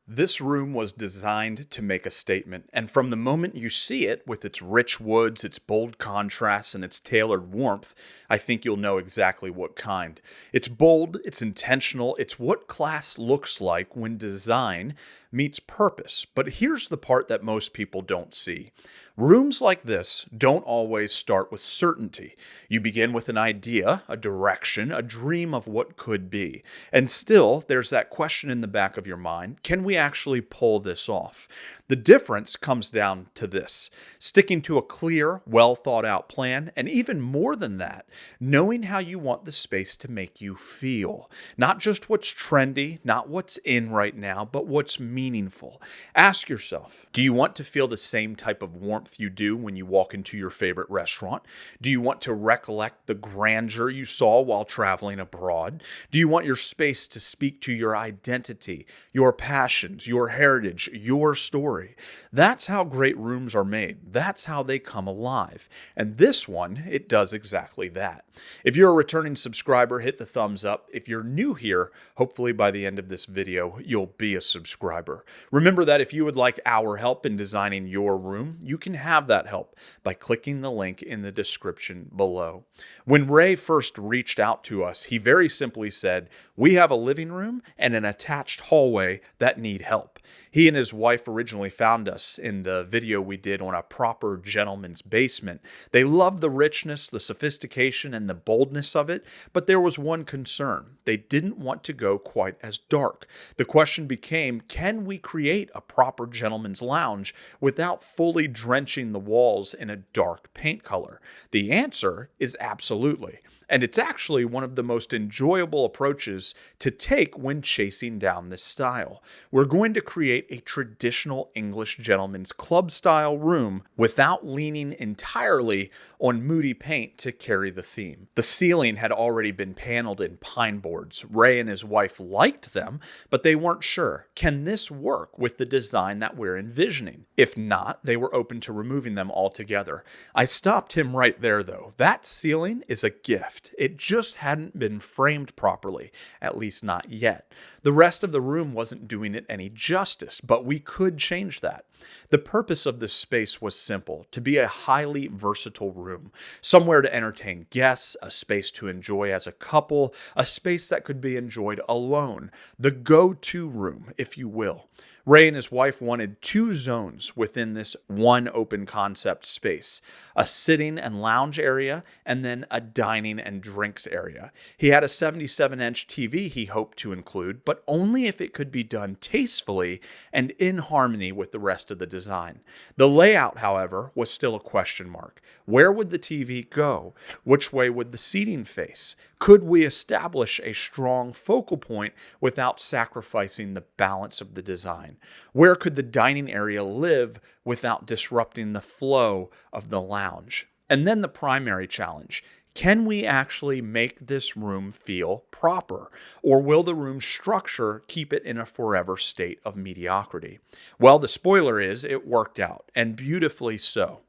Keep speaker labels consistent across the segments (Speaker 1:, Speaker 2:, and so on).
Speaker 1: This room was designed to make a statement, and from the moment you see it, with its rich woods, its bold contrasts, and its tailored warmth, I think you'll know exactly what kind. It's bold, it's intentional, it's what class looks like when design meets purpose. But here's the part that most people don't see. Rooms like this don't always start with certainty. You begin with an idea, a direction, a dream of what could be. And still, there's that question in the back of your mind, can we actually pull this off? The difference comes down to this: sticking to a clear, well thought out plan, and even more than that, knowing how you want the space to make you feel. Not just what's trendy, not what's in right now, but what's meaningful. Ask yourself, do you want to feel the same type of warmth you do when you walk into your favorite restaurant? Do you want to recollect the grandeur you saw while traveling abroad? Do you want your space to speak to your identity, your passions, your heritage, your story? That's how great rooms are made. That's how they come alive. And this one, it does exactly that. If you're a returning subscriber, hit the thumbs up. If you're new here, hopefully by the end of this video, you'll be a subscriber. Remember that if you would like our help in designing your room, you can have that help by clicking the link in the description below. When Ray first reached out to us, he very simply said, "We have a living room and an attached hallway that need help." He and his wife originally found us in the video we did on a proper gentleman's basement. They loved the richness, the sophistication, and the boldness of it, but there was one concern. They didn't want to go quite as dark. The question became, can we create a proper gentleman's lounge without fully drenching the walls in a dark paint color? The answer is absolutely. And it's actually one of the most enjoyable approaches to take when chasing down this style. We're going to create a traditional English gentleman's club style room without leaning entirely on moody paint to carry the theme. The ceiling had already been paneled in pine boards. Ray and his wife liked them, but they weren't sure. Can this work with the design that we're envisioning? If not, they were open to removing them altogether. I stopped him right there though. That ceiling is a gift. It just hadn't been framed properly, at least not yet. The rest of the room wasn't doing it any justice, but we could change that. The purpose of this space was simple: to be a highly versatile room, somewhere to entertain guests, a space to enjoy as a couple, a space that could be enjoyed alone, the go-to room, if you will. Ray and his wife wanted two zones within this one open concept space: a sitting and lounge area, and then a dining and drinks area. He had a 77-inch TV he hoped to include, but only if it could be done tastefully and in harmony with the rest of the design. The layout, however, was still a question mark. Where would the TV go? Which way would the seating face? Could we establish a strong focal point without sacrificing the balance of the design? Where could the dining area live without disrupting the flow of the lounge? And then the primary challenge: can we actually make this room feel proper? Or will the room's structure keep it in a forever state of mediocrity? Well, the spoiler is it worked out, and beautifully so.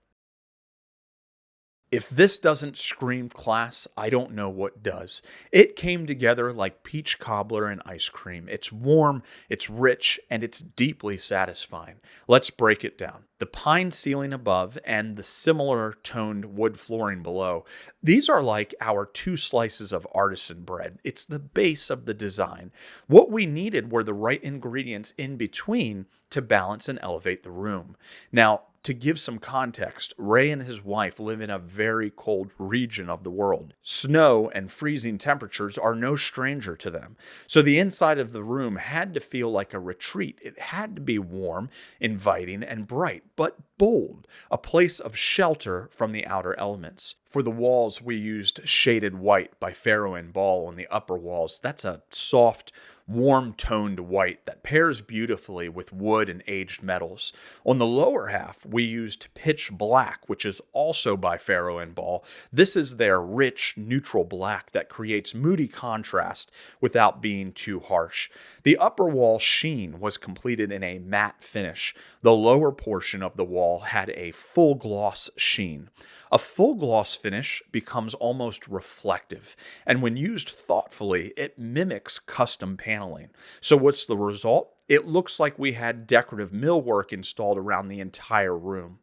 Speaker 1: If this doesn't scream class, I don't know what does. It came together like peach cobbler and ice cream. It's warm, it's rich, and it's deeply satisfying. Let's break it down. The pine ceiling above and the similar toned wood flooring below, these are like our two slices of artisan bread. It's the base of the design. What we needed were the right ingredients in between to balance and elevate the room. Now, to give some context, Ray and his wife live in a very cold region of the world. Snow and freezing temperatures are no stranger to them. So the inside of the room had to feel like a retreat. It had to be warm, inviting, and bright, but bold, a place of shelter from the outer elements. For the walls, we used shaded white by Faro and Ball on the upper walls. That's a soft, warm-toned white that pairs beautifully with wood and aged metals. On the lower half, we used pitch black, which is also by Faro and Ball. This is their rich, neutral black that creates moody contrast without being too harsh. The upper wall sheen was completed in a matte finish. The lower portion of the wall had a full gloss sheen. A full gloss finish becomes almost reflective, and when used thoughtfully, it mimics custom paneling. So what's the result? it looks like we had decorative millwork installed around the entire room.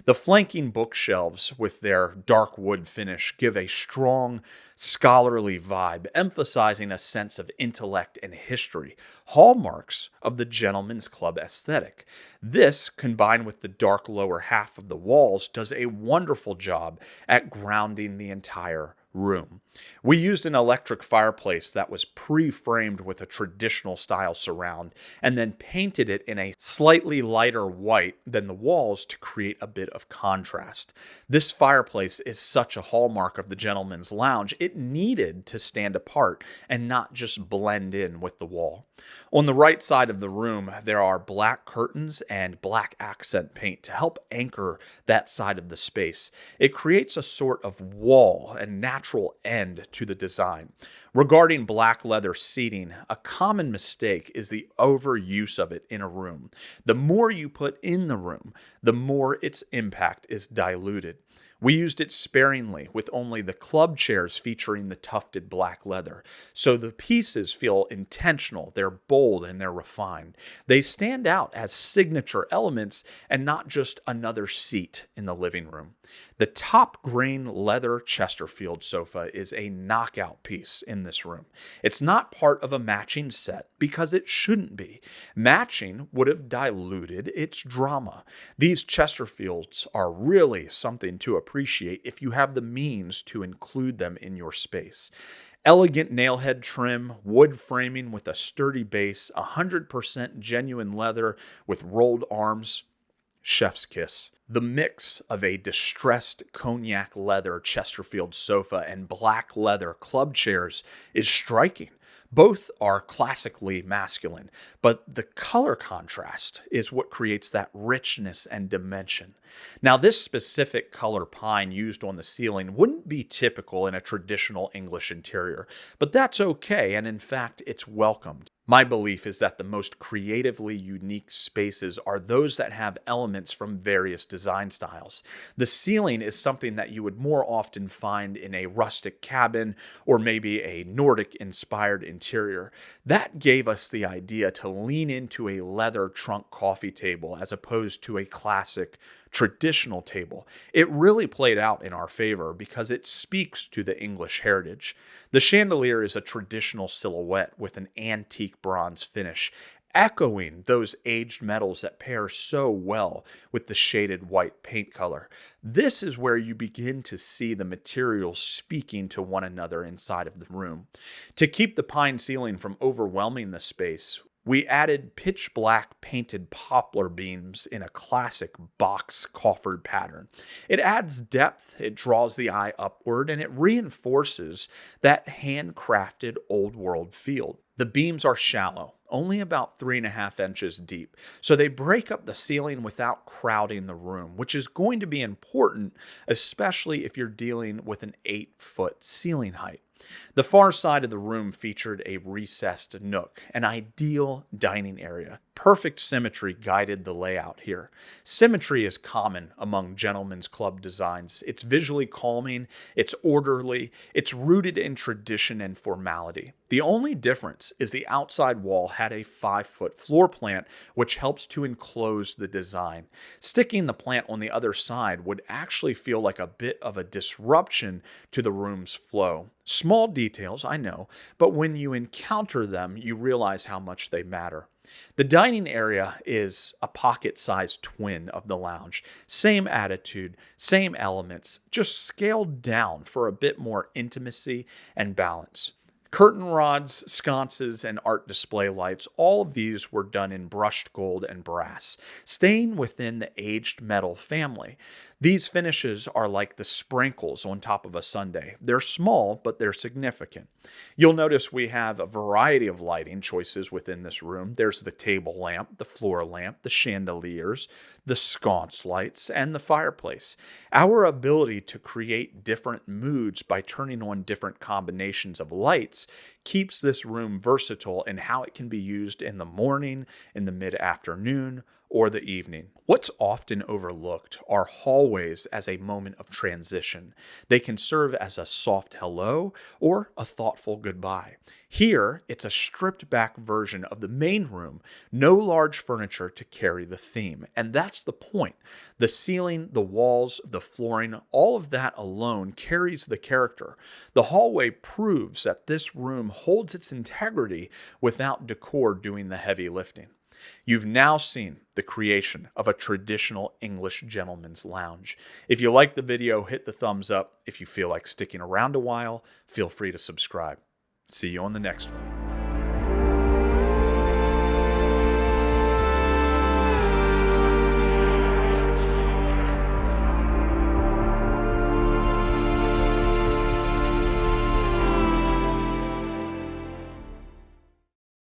Speaker 1: The flanking bookshelves with their dark wood finish give a strong, scholarly vibe, emphasizing a sense of intellect and history, hallmarks of the gentleman's club aesthetic. This, combined with the dark lower half of the walls, does a wonderful job at grounding the entire room. We used an electric fireplace that was pre-framed with a traditional style surround and then painted it in a slightly lighter white than the walls to create a bit of contrast. This fireplace is such a hallmark of the gentleman's lounge, it needed to stand apart and not just blend in with the wall. On the right side of the room, there are black curtains and black accent paint to help anchor that side of the space. It creates a sort of wall and natural end to the design. Regarding black leather seating, a common mistake is the overuse of it in a room. The more you put in the room, the more its impact is diluted. We used it sparingly, with only the club chairs featuring the tufted black leather. So the pieces feel intentional, they're bold, and they're refined. They stand out as signature elements and not just another seat in the living room. The top grain leather Chesterfield sofa is a knockout piece in this room. It's not part of a matching set because it shouldn't be. Matching would have diluted its drama. These Chesterfields are really something to appreciate if you have the means to include them in your space. Elegant nailhead trim, wood framing with a sturdy base, 100% genuine leather with rolled arms. Chef's kiss. The mix of a distressed cognac leather Chesterfield sofa and black leather club chairs is striking. Both are classically masculine, but the color contrast is what creates that richness and dimension. Now, this specific color pine used on the ceiling wouldn't be typical in a traditional English interior, but that's okay, and in fact, it's welcomed. My belief is that the most creatively unique spaces are those that have elements from various design styles. The ceiling is something that you would more often find in a rustic cabin or maybe a Nordic-inspired interior. That gave us the idea to lean into a leather trunk coffee table as opposed to a classic traditional table. It really played out in our favor because it speaks to the English heritage. The chandelier is a traditional silhouette with an antique bronze finish, echoing those aged metals that pair so well with the shaded white paint color. This is where you begin to see the materials speaking to one another inside of the room. To keep the pine ceiling from overwhelming the space, we added pitch black painted poplar beams in a classic box coffered pattern. It adds depth, it draws the eye upward, and it reinforces that handcrafted old world feel. The beams are shallow, only about 3.5 inches deep, so they break up the ceiling without crowding the room, which is going to be important, especially if you're dealing with an 8-foot ceiling height. The far side of the room featured a recessed nook, an ideal dining area. Perfect symmetry guided the layout here. Symmetry is common among gentlemen's club designs. It's visually calming, it's orderly, it's rooted in tradition and formality. The only difference is the outside wall had a 5-foot floor plant, which helps to enclose the design. Sticking the plant on the other side would actually feel like a bit of a disruption to the room's flow. Small details, I know, but when you encounter them, you realize how much they matter. The dining area is a pocket-sized twin of the lounge. Same attitude, same elements, just scaled down for a bit more intimacy and balance. Curtain rods, sconces, and art display lights, all of these were done in brushed gold and brass, staying within the aged metal family. These finishes are like the sprinkles on top of a sundae. They're small, but they're significant. You'll notice we have a variety of lighting choices within this room. There's the table lamp, the floor lamp, the chandeliers, the sconce lights, and the fireplace. Our ability to create different moods by turning on different combinations of lights keeps this room versatile in how it can be used in the morning, in the mid-afternoon, or the evening. What's often overlooked are hallways as a moment of transition. They can serve as a soft hello or a thoughtful goodbye. Here, it's a stripped back version of the main room, no large furniture to carry the theme. And that's the point. The ceiling, the walls, the flooring, all of that alone carries the character. The hallway proves that this room holds its integrity without decor doing the heavy lifting. You've now seen the creation of a traditional English gentleman's lounge. If you like the video, hit the thumbs up. If you feel like sticking around a while, feel free to subscribe. See you on the next one.